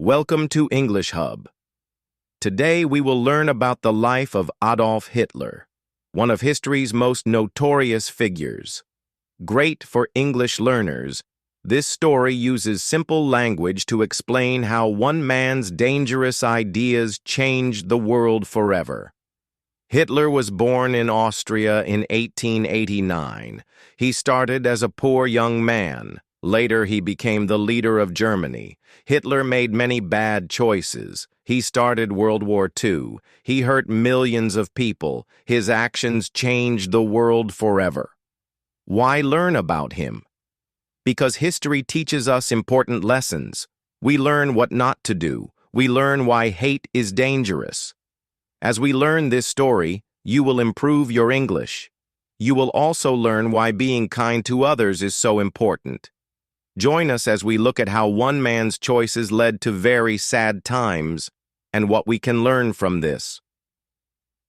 Welcome to English Hub. Today we will learn about the life of Adolf Hitler, one of history's most notorious figures. Great for English learners, this story uses simple language to explain how one man's dangerous ideas changed the world forever. Hitler was born in Austria in 1889. He started as a poor young man. Later, he became the leader of Germany. Hitler made many bad choices. He started World War II. He hurt millions of people. His actions changed the world forever. Why learn about him? Because history teaches us important lessons. We learn what not to do. We learn why hate is dangerous. As we learn this story, you will improve your English. You will also learn why being kind to others is so important. Join us as we look at how one man's choices led to very sad times and what we can learn from this.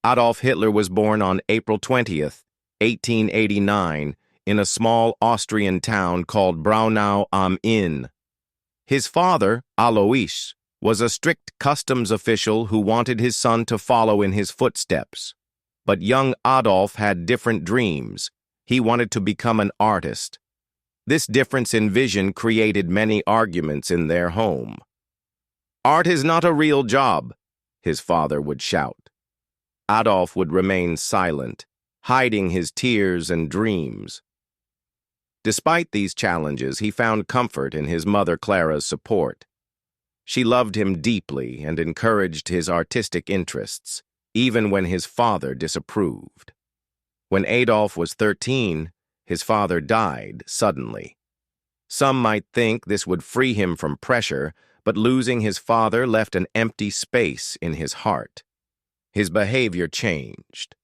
Adolf Hitler was born on April 20th, 1889, in a small Austrian town called Braunau am Inn. His father, Alois, was a strict customs official who wanted his son to follow in his footsteps. But young Adolf had different dreams. He wanted to become an artist. This difference in vision created many arguments in their home. "Art is not a real job," his father would shout. Adolf would remain silent, hiding his tears and dreams. Despite these challenges, he found comfort in his mother Clara's support. She loved him deeply and encouraged his artistic interests, even when his father disapproved. When Adolf was 13, his father died suddenly. Some might think this would free him from pressure, but losing his father left an empty space in his heart. His behavior changed.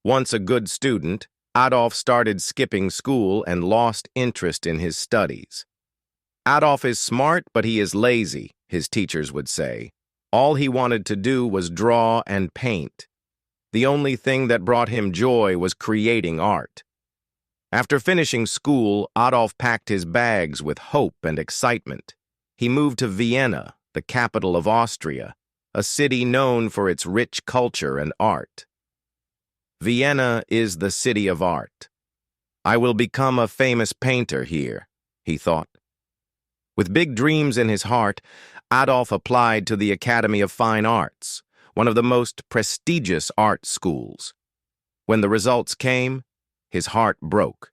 Once a good student, Adolf started skipping school and lost interest in his studies. "Adolf is smart, but he is lazy," his teachers would say. All he wanted to do was draw and paint. The only thing that brought him joy was creating art. After finishing school, Adolf packed his bags with hope and excitement. He moved to Vienna, the capital of Austria, a city known for its rich culture and art. "Vienna is the city of art. I will become a famous painter here," he thought. With big dreams in his heart, Adolf applied to the Academy of Fine Arts, one of the most prestigious art schools. When the results came, his heart broke.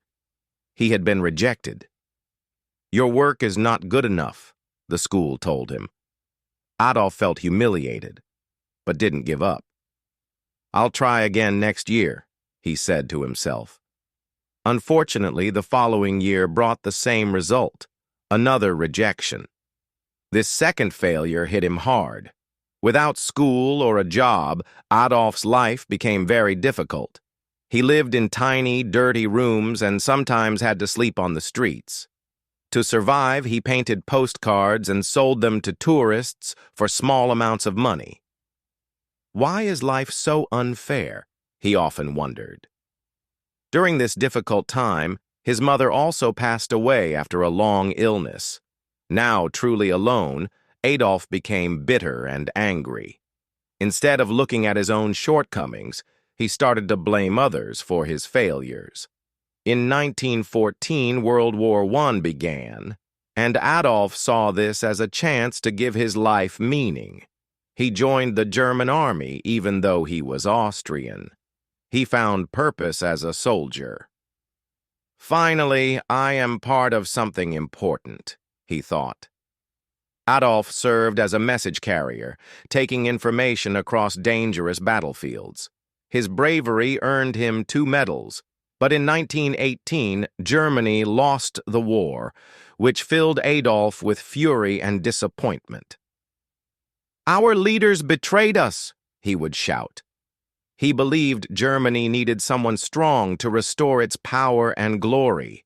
He had been rejected. "Your work is not good enough," the school told him. Adolf felt humiliated, but didn't give up. "I'll try again next year," he said to himself. Unfortunately, the following year brought the same result, another rejection. This second failure hit him hard. Without school or a job, Adolf's life became very difficult. He lived in tiny, dirty rooms and sometimes had to sleep on the streets. To survive, he painted postcards and sold them to tourists for small amounts of money. Why is life so unfair? He often wondered. During this difficult time, his mother also passed away after a long illness. Now truly alone, Adolf became bitter and angry. Instead of looking at his own shortcomings, he started to blame others for his failures. In 1914, World War I began, and Adolf saw this as a chance to give his life meaning. He joined the German army even though he was Austrian. He found purpose as a soldier. "Finally, I am part of something important," he thought. Adolf served as a message carrier, taking information across dangerous battlefields. His bravery earned him 2 medals, but in 1918, Germany lost the war, which filled Adolf with fury and disappointment. "Our leaders betrayed us," he would shout. He believed Germany needed someone strong to restore its power and glory.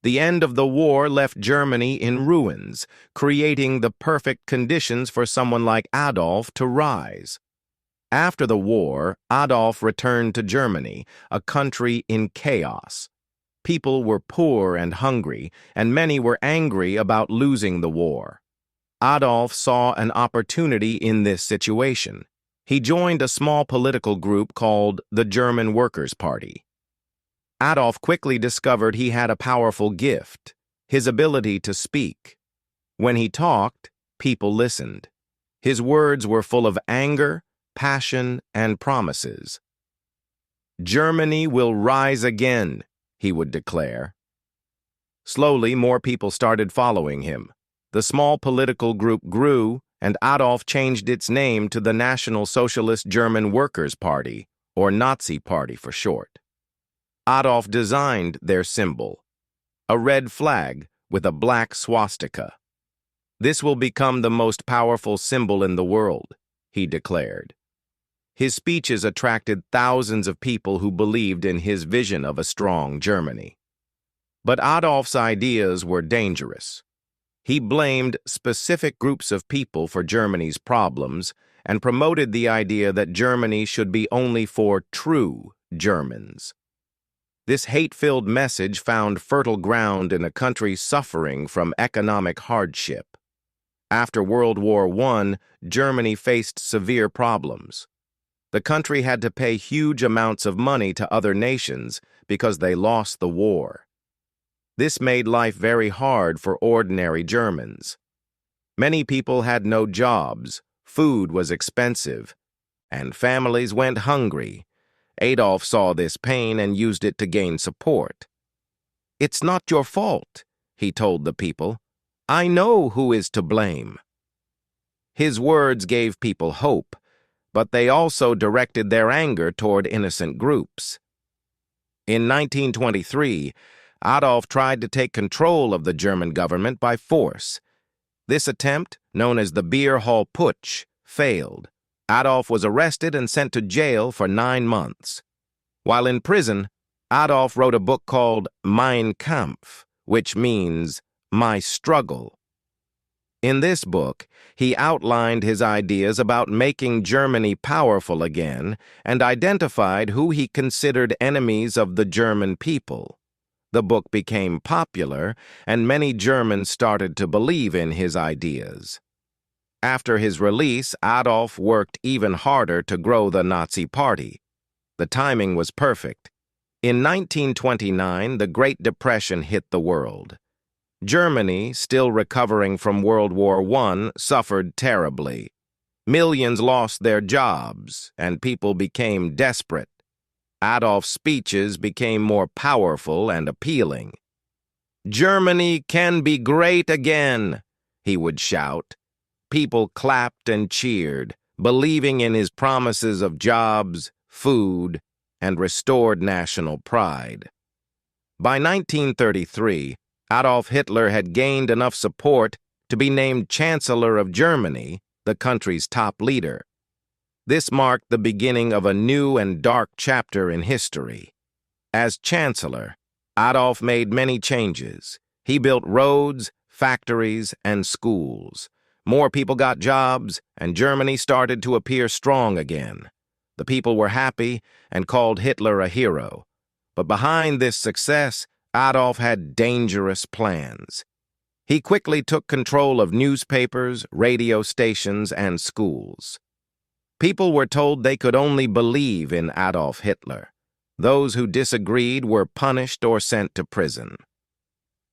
The end of the war left Germany in ruins, creating the perfect conditions for someone like Adolf to rise. After the war, Adolf returned to Germany, a country in chaos. People were poor and hungry, and many were angry about losing the war. Adolf saw an opportunity in this situation. He joined a small political group called the German Workers' Party. Adolf quickly discovered he had a powerful gift, his ability to speak. When he talked, people listened. His words were full of anger, passion, and promises. "Germany will rise again," he would declare. Slowly, more people started following him. The small political group grew, and Adolf changed its name to the National Socialist German Workers' Party, or Nazi Party for short. Adolf designed their symbol, a red flag with a black swastika. "This will become the most powerful symbol in the world," he declared. His speeches attracted thousands of people who believed in his vision of a strong Germany. But Adolf's ideas were dangerous. He blamed specific groups of people for Germany's problems and promoted the idea that Germany should be only for true Germans. This hate-filled message found fertile ground in a country suffering from economic hardship. After World War I, Germany faced severe problems. The country had to pay huge amounts of money to other nations because they lost the war. This made life very hard for ordinary Germans. Many people had no jobs, food was expensive, and families went hungry. Adolf saw this pain and used it to gain support. "It's not your fault," he told the people. "I know who is to blame." His words gave people hope, but they also directed their anger toward innocent groups. In 1923, Adolf tried to take control of the German government by force. This attempt, known as the Beer Hall Putsch, failed. Adolf was arrested and sent to jail for 9 months. While in prison, Adolf wrote a book called Mein Kampf, which means My Struggle. In this book, he outlined his ideas about making Germany powerful again and identified who he considered enemies of the German people. The book became popular, and many Germans started to believe in his ideas. After his release, Adolf worked even harder to grow the Nazi Party. The timing was perfect. In 1929, the Great Depression hit the world. Germany, still recovering from World War I, suffered terribly. Millions lost their jobs, and people became desperate. Adolf's speeches became more powerful and appealing. "Germany can be great again," he would shout. People clapped and cheered, believing in his promises of jobs, food, and restored national pride. By 1933, Adolf Hitler had gained enough support to be named Chancellor of Germany, the country's top leader. This marked the beginning of a new and dark chapter in history. As Chancellor, Adolf made many changes. He built roads, factories, and schools. More people got jobs, and Germany started to appear strong again. The people were happy and called Hitler a hero. But behind this success, Adolf had dangerous plans. He quickly took control of newspapers, radio stations, and schools. People were told they could only believe in Adolf Hitler. Those who disagreed were punished or sent to prison.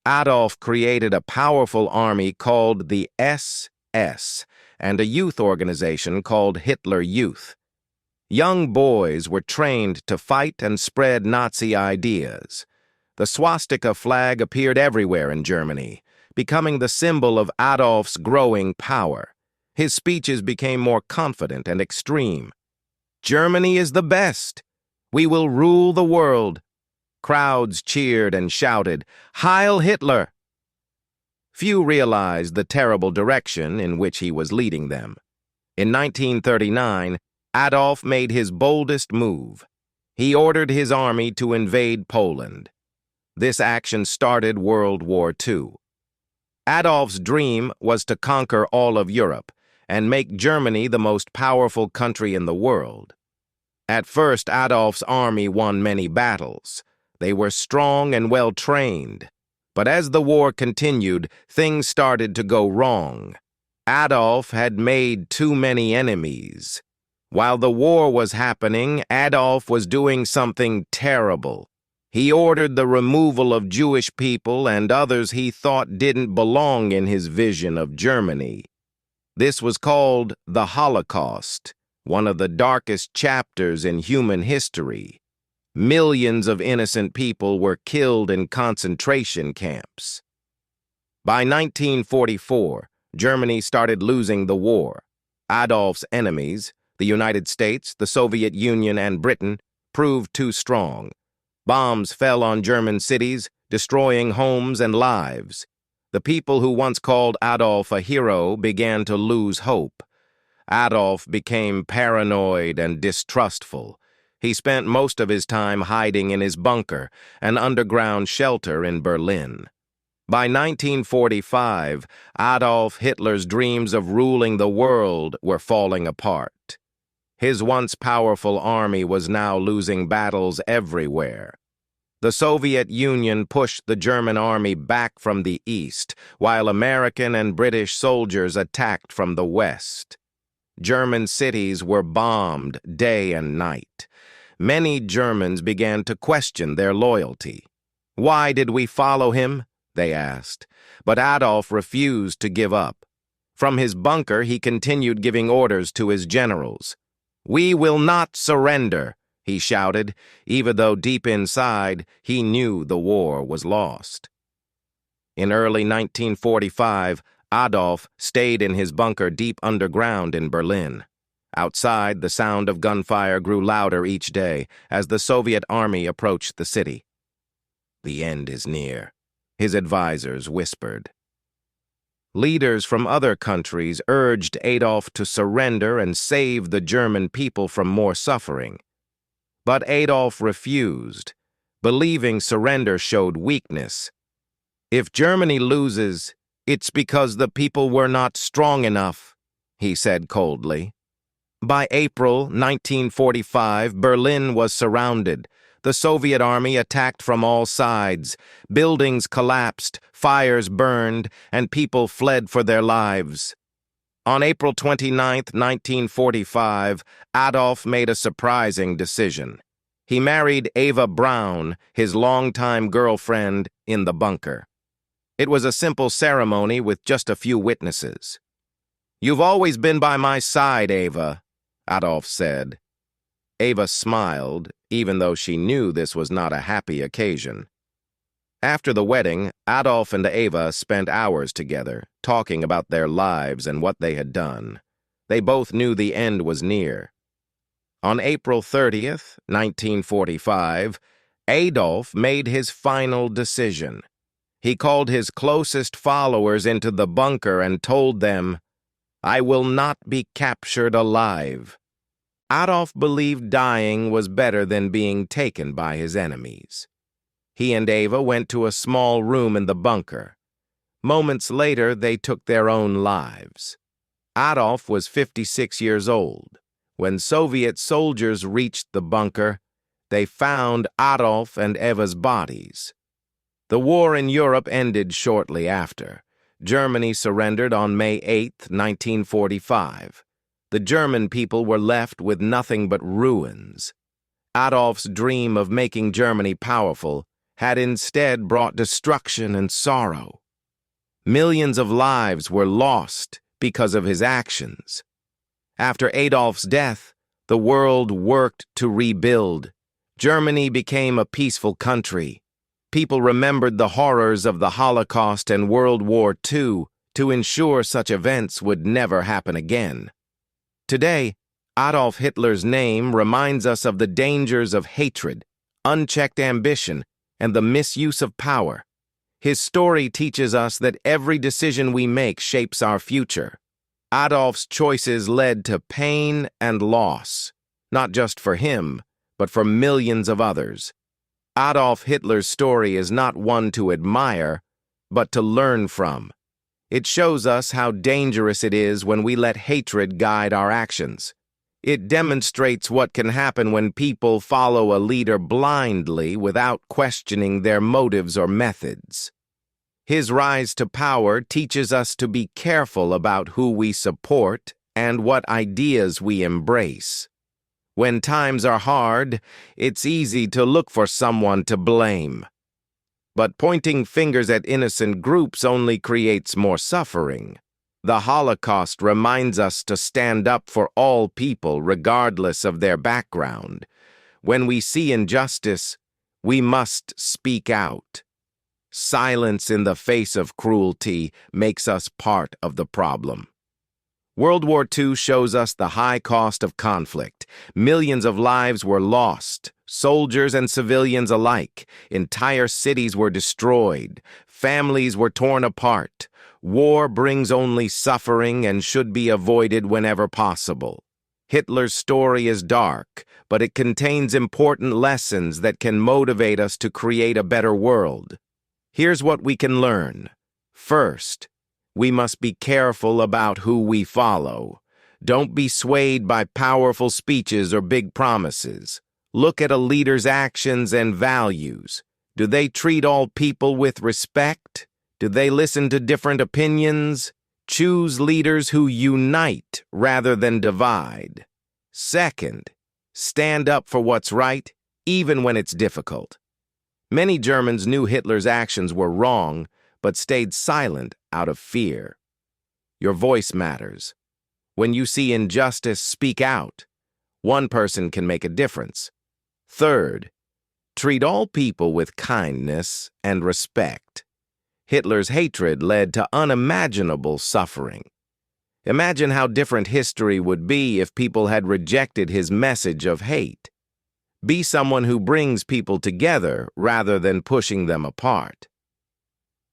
Adolf created a powerful army called the SS and a youth organization called Hitler Youth. Young boys were trained to fight and spread Nazi ideas. The swastika flag appeared everywhere in Germany, becoming the symbol of Adolf's growing power. His speeches became more confident and extreme. "Germany is the best. We will rule the world." Crowds cheered and shouted, "Heil Hitler!" Few realized the terrible direction in which he was leading them. In 1939, Adolf made his boldest move. He ordered his army to invade Poland. This action started World War II. Adolf's dream was to conquer all of Europe and make Germany the most powerful country in the world. At first, Adolf's army won many battles. They were strong and well-trained. But as the war continued, things started to go wrong. Adolf had made too many enemies. While the war was happening, Adolf was doing something terrible. He ordered the removal of Jewish people and others he thought didn't belong in his vision of Germany. This was called the Holocaust, one of the darkest chapters in human history. Millions of innocent people were killed in concentration camps. By 1944, Germany started losing the war. Adolf's enemies, the United States, the Soviet Union, and Britain, proved too strong. Bombs fell on German cities, destroying homes and lives. The people who once called Adolf a hero began to lose hope. Adolf became paranoid and distrustful. He spent most of his time hiding in his bunker, an underground shelter in Berlin. By 1945, Adolf Hitler's dreams of ruling the world were falling apart. His once powerful army was now losing battles everywhere. The Soviet Union pushed the German army back from the east, while American and British soldiers attacked from the west. German cities were bombed day and night. Many Germans began to question their loyalty. "Why did we follow him?" they asked. But Adolf refused to give up. From his bunker, he continued giving orders to his generals. "We will not surrender," he shouted, even though deep inside he knew the war was lost. In early 1945, Adolf stayed in his bunker deep underground in Berlin. Outside, the sound of gunfire grew louder each day as the Soviet army approached the city. "The end is near," his advisors whispered. Leaders from other countries urged Adolf to surrender and save the German people from more suffering. But Adolf refused, believing surrender showed weakness. "If Germany loses, it's because the people were not strong enough," he said coldly. By April 1945, Berlin was surrounded. The Soviet army attacked from all sides. Buildings collapsed, fires burned, and people fled for their lives. On April 29, 1945, Adolf made a surprising decision. He married Eva Braun, his longtime girlfriend, in the bunker. It was a simple ceremony with just a few witnesses. "You've always been by my side, Eva," Adolf said. Eva smiled, even though she knew this was not a happy occasion. After the wedding, Adolf and Eva spent hours together, talking about their lives and what they had done. They both knew the end was near. On April 30th, 1945, Adolf made his final decision. He called his closest followers into the bunker and told them, "I will not be captured alive." Adolf believed dying was better than being taken by his enemies. He and Eva went to a small room in the bunker. Moments later, they took their own lives. Adolf was 56 years old. When Soviet soldiers reached the bunker, they found Adolf and Eva's bodies. The war in Europe ended shortly after. Germany surrendered on May 8, 1945. The German people were left with nothing but ruins. Adolf's dream of making Germany powerful had instead brought destruction and sorrow. Millions of lives were lost because of his actions. After Adolf's death, the world worked to rebuild. Germany became a peaceful country. People remembered the horrors of the Holocaust and World War II to ensure such events would never happen again. Today, Adolf Hitler's name reminds us of the dangers of hatred, unchecked ambition, and the misuse of power. His story teaches us that every decision we make shapes our future. Adolf's choices led to pain and loss, not just for him, but for millions of others. Adolf Hitler's story is not one to admire, but to learn from. It shows us how dangerous it is when we let hatred guide our actions. It demonstrates what can happen when people follow a leader blindly without questioning their motives or methods. His rise to power teaches us to be careful about who we support and what ideas we embrace. When times are hard, it's easy to look for someone to blame. But pointing fingers at innocent groups only creates more suffering. The Holocaust reminds us to stand up for all people regardless of their background. When we see injustice, we must speak out. Silence in the face of cruelty makes us part of the problem. World War II shows us the high cost of conflict. Millions of lives were lost, soldiers and civilians alike. Entire cities were destroyed. Families were torn apart. War brings only suffering and should be avoided whenever possible. Hitler's story is dark, but it contains important lessons that can motivate us to create a better world. Here's what we can learn. First, we must be careful about who we follow. Don't be swayed by powerful speeches or big promises. Look at a leader's actions and values. Do they treat all people with respect? Do they listen to different opinions? Choose leaders who unite rather than divide. Second, stand up for what's right, even when it's difficult. Many Germans knew Hitler's actions were wrong, but stayed silent out of fear. Your voice matters. When you see injustice, speak out. One person can make a difference. Third, treat all people with kindness and respect. Hitler's hatred led to unimaginable suffering. Imagine how different history would be if people had rejected his message of hate. Be someone who brings people together rather than pushing them apart.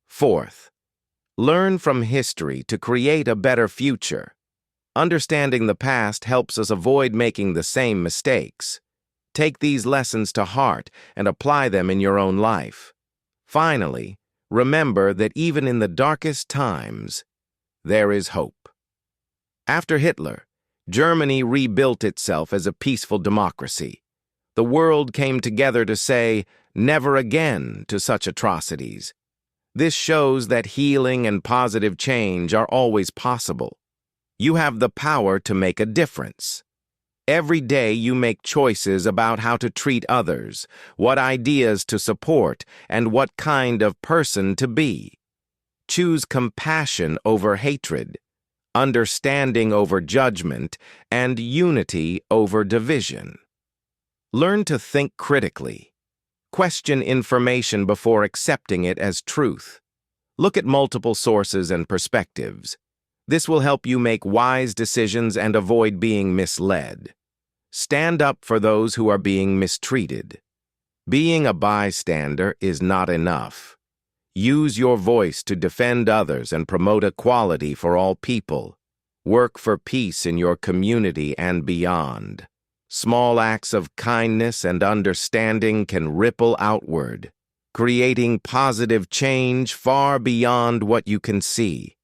Fourth, learn from history to create a better future. Understanding the past helps us avoid making the same mistakes. Take these lessons to heart and apply them in your own life. Finally, remember that even in the darkest times, there is hope. After Hitler, Germany rebuilt itself as a peaceful democracy. The world came together to say, "Never again" to such atrocities. This shows that healing and positive change are always possible. You have the power to make a difference. Every day you make choices about how to treat others, what ideas to support, and what kind of person to be. Choose compassion over hatred, understanding over judgment, and unity over division. Learn to think critically. Question information before accepting it as truth. Look at multiple sources and perspectives. This will help you make wise decisions and avoid being misled. Stand up for those who are being mistreated. Being a bystander is not enough. Use your voice to defend others and promote equality for all people. Work for peace in your community and beyond. Small acts of kindness and understanding can ripple outward, creating positive change far beyond what you can see.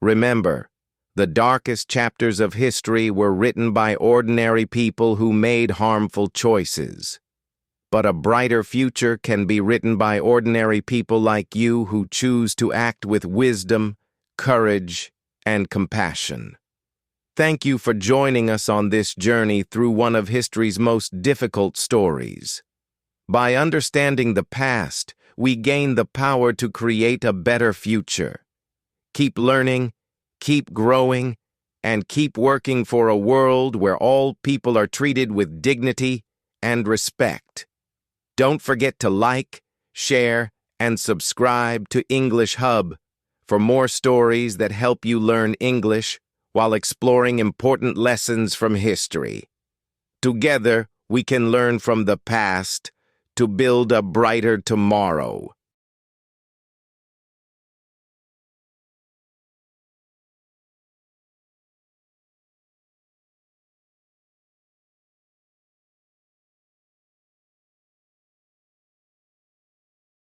Remember, the darkest chapters of history were written by ordinary people who made harmful choices. But a brighter future can be written by ordinary people like you who choose to act with wisdom, courage, and compassion. Thank you for joining us on this journey through one of history's most difficult stories. By understanding the past, we gain the power to create a better future. Keep learning, keep growing, and keep working for a world where all people are treated with dignity and respect. Don't forget to like, share, and subscribe to English Hub for more stories that help you learn English while exploring important lessons from history. Together, we can learn from the past to build a brighter tomorrow.